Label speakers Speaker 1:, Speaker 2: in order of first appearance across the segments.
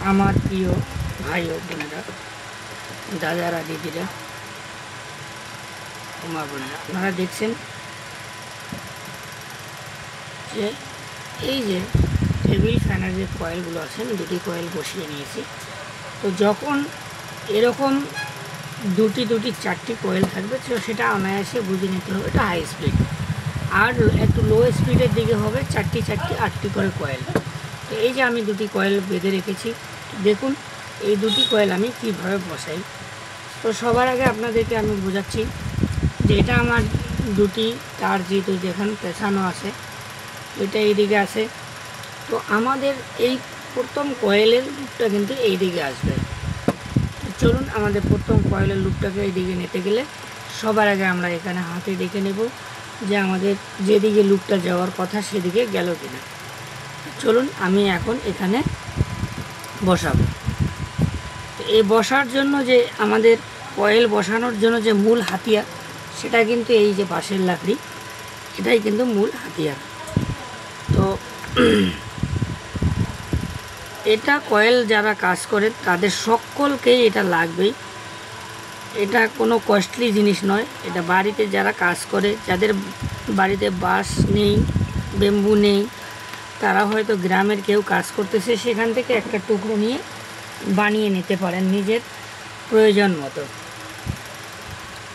Speaker 1: আমার প্রিয় ভাই ও বোনেরা, দাদারা, দিদিরা, মা বোনেরা, আপনারা দেখছেন যে এই যে টেবিল ফ্যানের যে কয়েলগুলো আছে, আমি দুটি কয়েল বসিয়ে নিয়েছি। তো যখন এরকম দুটি চারটি কয়েল থাকবে, তো সেটা অনায়াসে বুঝে নিতে হবে এটা হাই স্পিড, আর একটু লো স্পিডের দিকে হবে চারটি 8টি করে কয়েল। তো এই যে আমি দুটি কয়েল বেঁধে রেখেছি, দেখুন এই দুটি কয়েল আমি কিভাবে বসাই। তো সবার আগে আপনাদেরকে আমি বোঝাচ্ছি যে এটা আমার দুটি তার যেহেতু যেখানে পেছানো আছে, এটা এইদিকে আছে। তো আমাদের এই প্রথম কয়েলের লুপটা কিন্তু এই দিকে আসবে। চলুন আমাদের প্রথম কয়েলের লুপটাকে এইদিকে নিতে গেলে সবার আগে আমরা এখানে হাতে দেখে নেব যে আমাদের যেদিকে লুপটা যাওয়ার কথা সেদিকে গেল কিনা। চলুন আমি এখন এখানে বসাবো। এই বসার জন্য যে আমাদের কয়েল বসানোর জন্য যে মূল হাতিয়ার, সেটা কিন্তু এই যে বাঁশের লাকড়ি, এটাই কিন্তু মূল হাতিয়ার। তো এটা কয়েল যারা কাজ করে তাদের সকলকেই এটা লাগবেই। এটা কোনো কস্টলি জিনিস নয়। এটা বাড়িতে যারা কাজ করে, যাদের বাড়িতে বাঁশ নেই, বেম্বু নেই, তারা হয়তো গ্রামের কেউ কাজ করতেছে, সেখান থেকে একটা টুকরো নিয়ে বানিয়ে নিতে পারেন নিজের প্রয়োজন মতো।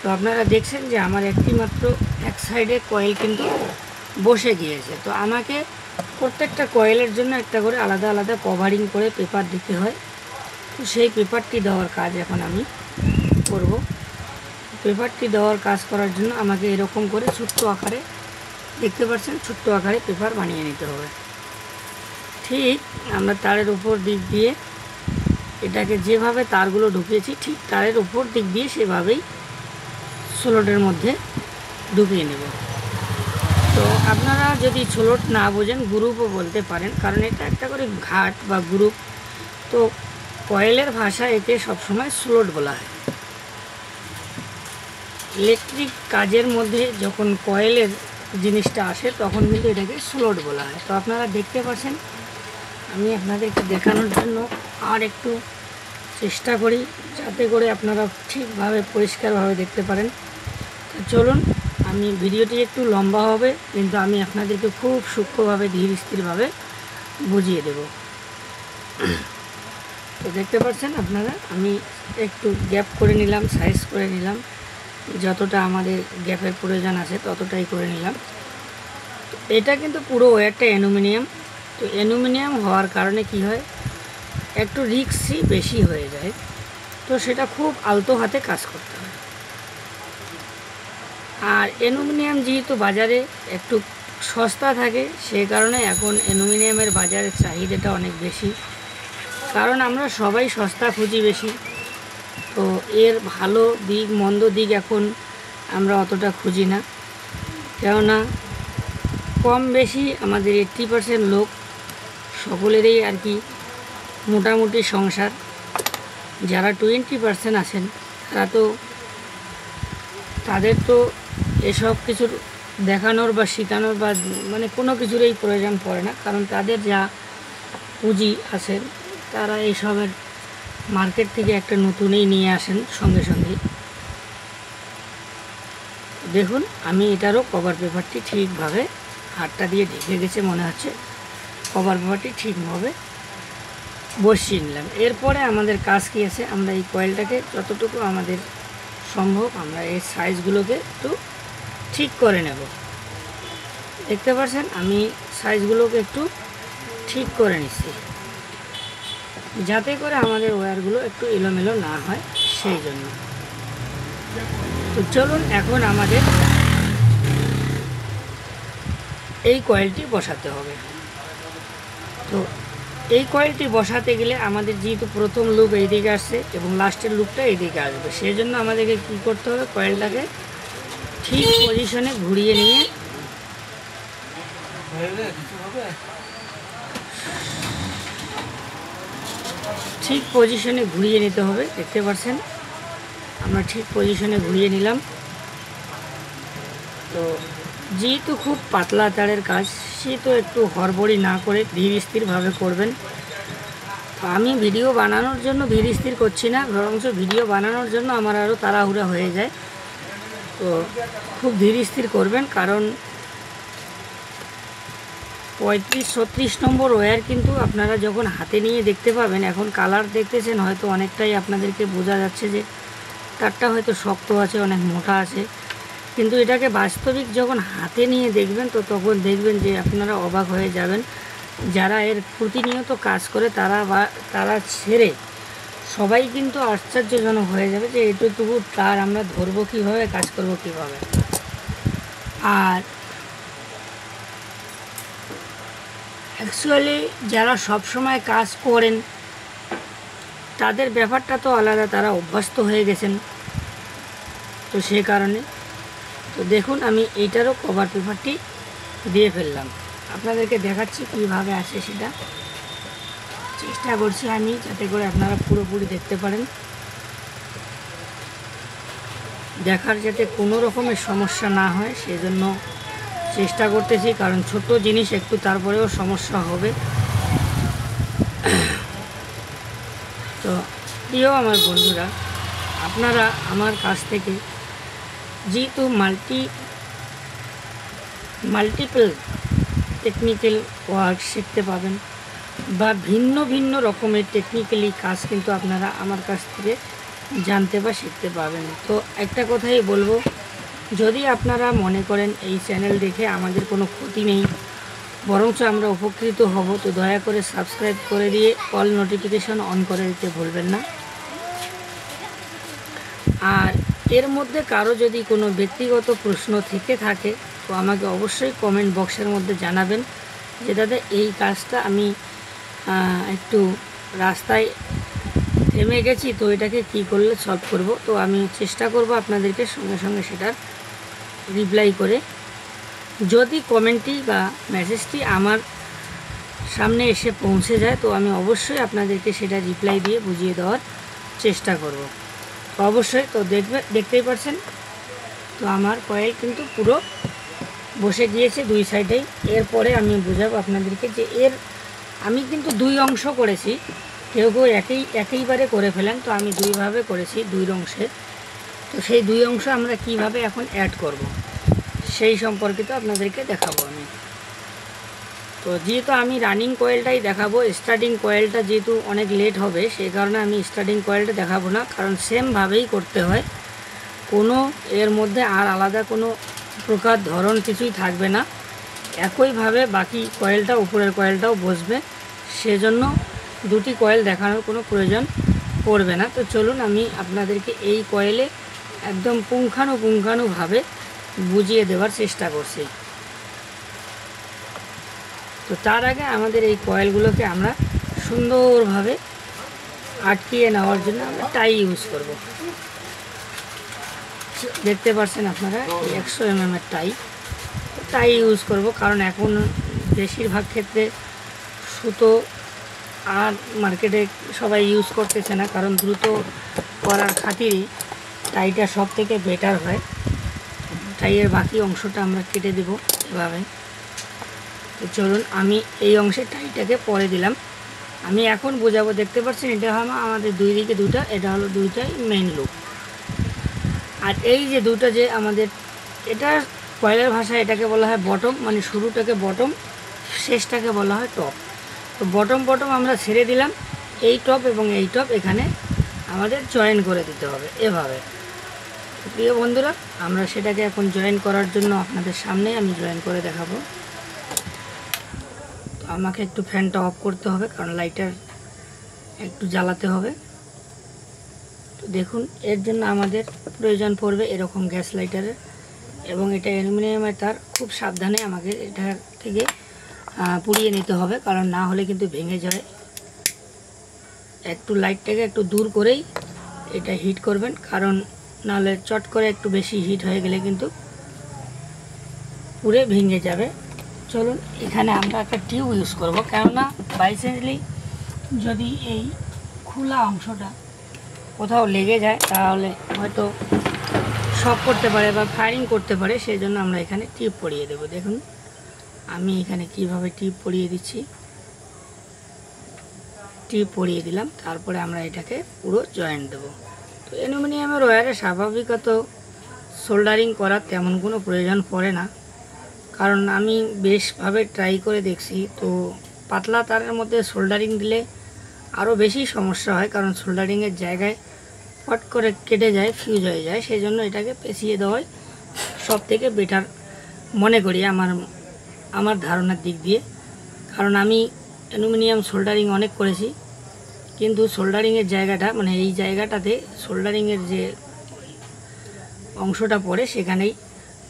Speaker 1: তো আপনারা দেখছেন যে আমার একটি মাত্র এক সাইডে কয়েল কিন্তু বসে গিয়েছে। তো আমাকে প্রত্যেকটা কয়েলের জন্য একটা করে আলাদা আলাদা কভারিং করে পেপার দিতে হয়। তো সেই পেপারটি দেওয়ার কাজ এখন আমি করব। পেপারটি দেওয়ার কাজ করার জন্য আমাকে এরকম করে ছোট্ট আকারে, দেখতে পাচ্ছেন, ছোট্ট আকারে পেপার বানিয়ে নিতে হবে। ঠিক আমরা তারের উপর দিক দিয়ে এটাকে যেভাবে তারগুলো ঢুকিয়েছি, ঠিক তারের উপর দিক দিয়ে সেভাবেই স্লটের মধ্যে ঢুকিয়ে নেব। তো আপনারা যদি স্লট না বোঝেন গ্রুপও বলতে পারেন, কারণ এটা একটা করে ঘাট বা গ্রুপ। তো কয়েলের ভাষায় একে সবসময় স্লট বলা হয়। ইলেকট্রিক কাজের মধ্যে যখন কয়েলের জিনিসটা আসে তখন কিন্তু এটাকে স্লট বলা হয়। তো আপনারা দেখতে পাচ্ছেন, আমি আপনাদেরকে দেখানোর জন্য আর একটু চেষ্টা করি যাতে করে আপনারা ঠিকভাবে পরিষ্কারভাবে দেখতে পারেন। তো চলুন, আমি ভিডিওটি একটু লম্বা হবে, কিন্তু আমি আপনাদেরকে খুব সূক্ষ্মভাবে ধীর স্থিরভাবে বুঝিয়ে দেব। তো দেখতে পাচ্ছেন আপনারা, আমি একটু গ্যাপ করে নিলাম, সাইজ করে নিলাম, যতটা আমাদের গ্যাপের প্রয়োজন আছে ততটাই করে নিলাম। তো এটা কিন্তু পুরো ওয়্যারটা অ্যালুমিনিয়াম। তো অ্যালুমিনিয়াম হওয়ার কারণে কি হয়, একটু রিস্কই বেশি হয়ে যায়। তো সেটা খুব আলতো হাতে কাজ করতে হয়। আর অ্যালুমিনিয়াম যেহেতু বাজারে একটু সস্তা থাকে, সেই কারণে এখন অ্যালুমিনিয়ামের বাজারের চাহিদাটা অনেক বেশি, কারণ আমরা সবাই সস্তা খুঁজি বেশি। তো এর ভালো দিক মন্দ দিক এখন আমরা অতটা খুঁজি না, কেননা কম বেশি আমাদের 80% লোক সকলেরই আর কি মোটামুটি সংসার। যারা 20% আছেন তারা তো, তাদের তো এসব কিছুর দেখানোর বা শেখানোর বা মানে কোনো কিছুরই প্রয়োজন পড়ে না, কারণ তাদের যা পুঁজি আছে তারা এইসবের মার্কেট থেকে একটা নতুনই নিয়ে আসেন সঙ্গে সঙ্গে। দেখুন আমি এটারও কভার পেপারটি ঠিকভাবে হাতটা দিয়ে ঢেকে গেছে মনে হচ্ছে, কভার পেপারটি ঠিকভাবে বসিয়ে নিলাম। এরপরে আমাদের কাজ কী আছে, আমরা এই কয়েলটাকে যতটুকু আমাদের সম্ভব আমরা এই সাইজগুলোকে একটু ঠিক করে নেব। দেখতে পাচ্ছেন আমি সাইজগুলোকে একটু ঠিক করে নিচ্ছি, যাতে করে আমাদের ওয়্যারগুলো একটু এলোমেলো না হয়, সেই জন্য। তো চলুন এখন আমাদের এই কয়েলটি বসাতে হবে। তো এই কয়েলটি বসাতে গেলে আমাদের যেহেতু প্রথম লুপ এইদিকে আসছে এবং লাস্টের লুপটা এইদিকে আসবে, সেই জন্য আমাদেরকে কী করতে হবে, কয়েলটাকে ঠিক পজিশনে ঘুরিয়ে নিয়ে নিতে হবে। দেখতে পাচ্ছেন আমরা ঠিক পজিশনে ঘুরিয়ে নিলাম। তো যেহেতু খুব পাতলা তারের কাজ, সেহেতু একটু হড়বড়ি না করে ধীর স্থিরভাবে করবেন। তো আমি ভিডিও বানানোর জন্য ধীর স্থির করছি না, বরঞ্চ ভিডিও বানানোর জন্য আমার আরও তাড়াহুড়া হয়ে যায়। তো খুব ধীর স্থির করবেন, কারণ 35-36 নম্বর ওয়্যার কিন্তু আপনারা যখন হাতে নিয়ে দেখতে পাবেন, এখন কালার দেখতেছেন হয়তো অনেকটাই আপনাদেরকে বোঝা যাচ্ছে যে তারটা হয়তো শক্ত আছে, অনেক মোটা আছে, কিন্তু এটাকে বাস্তবিক যখন হাতে নিয়ে দেখবেন তো তখন দেখবেন যে আপনারা অবাক হয়ে যাবেন। যারা এর প্রতিনিয়ত কাজ করে তারা ছেড়ে সবাই কিন্তু আশ্চর্যজনক হয়ে যাবে যে এটুকু তার আমরা ধরবো কীভাবে, কাজ করব কীভাবে। আর অ্যাকচুয়ালি যারা সব সময় কাজ করেন তাদের ব্যাপারটা তো আলাদা, তারা অভ্যস্ত হয়ে গেছেন। তো সেই কারণে তো দেখুন আমি এইটারও কভার পেপারটি দিয়ে ফেললাম, আপনাদেরকে দেখাচ্ছি কীভাবে আছে সেটা। চেষ্টা করছি আমি যাতে করে আপনারা পুরোপুরি দেখতে পারেন, দেখার যাতে কোনো রকমের সমস্যা না হয় সেজন্য চেষ্টা করতেছি, কারণ ছোট জিনিস একটু তারপরেও সমস্যা হবে। তো প্রিয় আমার বন্ধুরা, আপনারা আমার কাছ থেকে যেহেতু মাল্টিপল টেকনিক্যাল ওয়ার্ক শিখতে পাবেন বা ভিন্ন ভিন্ন রকমের টেকনিক্যালি কাজ কিন্তু আপনারা আমার কাছ থেকে জানতে বা শিখতে পাবেন। তো একটা কথাই বলবো, যদি আপনারা মনে করেন এই চ্যানেল দেখে আমাদের কোনো ক্ষতি নেই, বরঞ্চ আমরা উপকৃত হব, তো দয়া করে সাবস্ক্রাইব করে দিয়ে অল নোটিফিকেশন অন করে দিতে ভুলবেন না। আর এর মধ্যে কারো যদি কোনো ব্যক্তিগত প্রশ্ন থেকে থাকে তো আমাকে অবশ্যই কমেন্ট বক্সের মধ্যে জানাবেন যে দাদা এই কাজটা আমি একটু রাস্তায় থেমে গেছি, তো এটাকে কি করলে সলভ করব। তো আমি চেষ্টা করব আপনাদেরকে সঙ্গে সঙ্গে সেটার রিপ্লাই করে, যদি কমেন্টটি বা মেসেজটি আমার সামনে এসে পৌঁছে যায় তো আমি অবশ্যই আপনাদেরকে সেটা রিপ্লাই দিয়ে বুঝিয়ে দেওয়ার চেষ্টা করব। তো অবশ্যই তো দেখতেই পাচ্ছেন তো আমার কয়েল কিন্তু পুরো বসে গিয়েছে দুই সাইডেই। এরপরে আমি বোঝাবো আপনাদেরকে যে আমি কিন্তু দুই অংশ করেছি, কেউ কেউ একইবারে করে ফেলেন, তো আমি দুইভাবে করেছি, দুই অংশের। তো সেই দুই অংশ আমরা কিভাবে এখন অ্যাড করব সেই সম্পর্কিত আপনাদেরকে দেখাবো আমি। তো যেহেতু আমি রানিং কয়েলটাই দেখাবো, স্টার্টিং কয়েলটা যেহেতু অনেক লেট হবে সেই কারণে আমি স্টার্টিং কয়েলটা দেখাবো না, কারণ সেমভাবেই করতে হয়, কোনো এর মধ্যে আর আলাদা কোনো প্রকার ধরন কিছুই থাকবে না, একইভাবে বাকি কয়েলটা উপরের কয়েলটাও বসবে, সেজন্য দুটি কয়েল দেখানোর কোনো প্রয়োজন পড়বে না। তো চলুন আমি আপনাদেরকে এই কয়েলে একদম পুঙ্খানুপুঙ্খানুভাবে বুঝিয়ে দেওয়ার চেষ্টা করছি। তো তার আগে আমাদের এই কয়েলগুলোকে আমরা সুন্দরভাবে আটকিয়ে নেওয়ার জন্য আমরা টাই ইউজ করব। দেখতে পাচ্ছেন আপনারা 100 mm টাই ইউজ করব, কারণ এখন বেশিরভাগ ক্ষেত্রে সুতো আর মার্কেটে সবাই ইউজ করতেছে না, কারণ দ্রুত করার খাতিরে টাইটা সব থেকে বেটার হয়। টাইয়ের বাকি অংশটা আমরা কেটে দেব এভাবে। তো চলুন আমি এই অংশে টাইটাকে পরে দিলাম, আমি এখন বোঝাবো। দেখতে পাচ্ছেন এটা হলো আমাদের দুই দিকে দুটা, এটা হলো দুইটাই মেইন লুপ। আর এই যে দুটো যে আমাদের, এটা কয়েলের ভাষায় এটাকে বলা হয় বটম, মানে শুরুটাকে বটম, শেষটাকে বলা হয় টপ। তো বটম আমরা ছেড়ে দিলাম, এই টপ এবং এই টপ এখানে আমাদের জয়েন করে দিতে হবে এভাবে। প্রিয় বন্ধুরা, আমরা সেটাকে এখন জয়েন করার জন্য আপনাদের সামনে আমি জয়েন করে দেখাবো। তো আমাকে একটু ফ্যানটা অফ করতে হবে, কারণ লাইটার একটু জ্বালাতে হবে। তো দেখুন এর জন্য আমাদের প্রয়োজন পড়বে এরকম গ্যাস লাইটারের, এবং এটা অ্যালুমিনিয়ামের তার। খুব সাবধানে আমাকে এটা থেকে পুড়িয়ে নিতে হবে, কারণ না হলে কিন্তু ভেঙে যায়। একটু লাইটটাকে একটু দূর করেই এটা হিট করবেন, কারণ নাহলে চট করে একটু বেশি হিট হয়ে গেলে কিন্তু পুড়ে ভেঙে যাবে। চলুন এখানে আমরা একটা টিউব ইউজ করব, কেননা বাইচান্সলি যদি এই খোলা অংশটা কোথাও লেগে যায় তাহলে হয়তো শক করতে পারে বা ফায়ারিং করতে পারে, সেই জন্য আমরা এখানে টিউব পরিয়ে দেব। দেখুন আমি এখানে কিভাবে টিউব পরিয়ে দিচ্ছি। স্ট্রিপ পরিয়ে দিলাম, তারপরে আমরা এটাকে পুরো জয়েন্ট দেব। তো অ্যালুমিনিয়ামের ওয়্যারে স্বাভাবিকত সোল্ডারিং করার তেমন কোনো প্রয়োজন পড়ে না, কারণ আমি বেশভাবে ট্রাই করে দেখছি। তো পাতলা তারের মধ্যে সোল্ডারিং দিলে আরও বেশি সমস্যা হয়, কারণ সোল্ডারিংয়ের জায়গায় পট করে কেটে যায়, ফিউজ হয়ে যায়। সেই জন্য এটাকে পেঁচিয়ে দেওয়াই সব থেকে বেটার মনে করি আমার ধারণার দিক দিয়ে। কারণ আমি অ্যালুমিনিয়াম সোল্ডারিং অনেক করেছি, কিন্তু সোল্ডারিংয়ের জায়গাটা মানে এই জায়গাটাতে সোল্ডারিংয়ের যে অংশটা পড়ে সেখানেই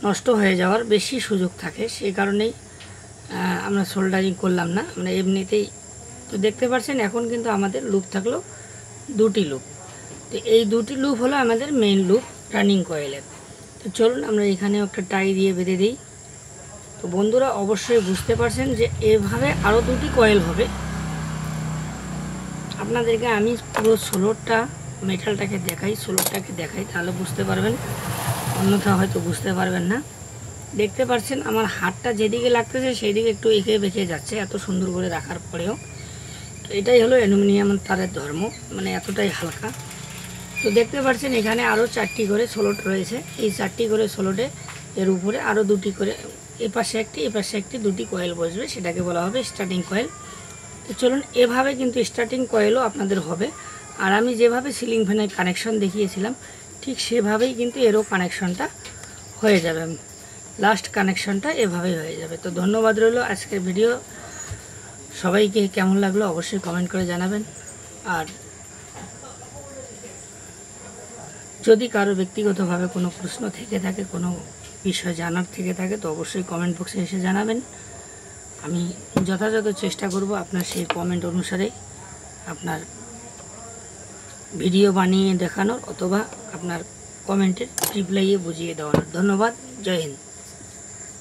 Speaker 1: নষ্ট হয়ে যাওয়ার বেশি সুযোগ থাকে। সেই কারণেই আমরা সোল্ডারিং করলাম না, আমরা এমনিতেই। তো দেখতে পাচ্ছেন এখন কিন্তু আমাদের লুপ থাকলো দুটি লুপ। তো এই দুটি লুপ হলো আমাদের মেইন লুপ রানিং কয়েলের। তো চলুন আমরা এখানে একটা টাই দিয়ে বেঁধে দিই। তো বন্ধুরা অবশ্যই বুঝতে পারছেন যে এভাবে আরও দুটি কয়েল হবে। আপনাদেরকে আমি পুরো সোলরটা মেটালটাকে দেখাই, সোলরটাকে দেখাই, তাহলে বুঝতে পারবেন, অন্যথা হয়তো বুঝতে পারবেন না। দেখতে পাচ্ছেন আমার হাতটা যেদিকে লাগতেছে সেই দিকে একটু এঁকে বেঁকে যাচ্ছে, এত সুন্দর করে রাখার পরেও। তো এটাই হলো অ্যালুমিনিয়াম তারের ধর্ম, মানে এতটাই হালকা। তো দেখতে পাচ্ছেন এখানে আরও 4টি করে সোলট রয়েছে। এই 4টি করে সোলটে এর উপরে আরও দুটি করে, এপাশে একটি দুটি কয়েল বসবে, সেটাকে বলা হবে স্টার্টিং কয়েল। তো চলুন এভাবে কিন্তু স্টার্টিং কয়েলও আপনাদের হবে। আর আমি যেভাবে সিলিং ফ্যানের কানেকশন দেখিয়েছিলাম ঠিক সেভাবেই কিন্তু এরও কানেকশনটা হয়ে যাবে, লাস্ট কানেকশনটা এভাবেই হয়ে যাবে। তো ধন্যবাদ রইল আজকের ভিডিও। সবাইকে কেমন লাগলো অবশ্যই কমেন্ট করে জানাবেন। আর যদি কারো ব্যক্তিগতভাবে কোনো প্রশ্ন থেকে থাকে, কোনো বিষয় জানার থেকে থাকে, তো অবশ্যই কমেন্ট বক্সে এসে জানাবেন। আমি যথাযথ চেষ্টা করব আপনার সেই কমেন্ট অনুসারে আপনার ভিডিও বানিয়ে দেখানোর, অথবা আপনার কমেন্টের রিপ্লাইয়ে বুঝিয়ে দেওয়ার। ধন্যবাদ। জয় হিন্দ।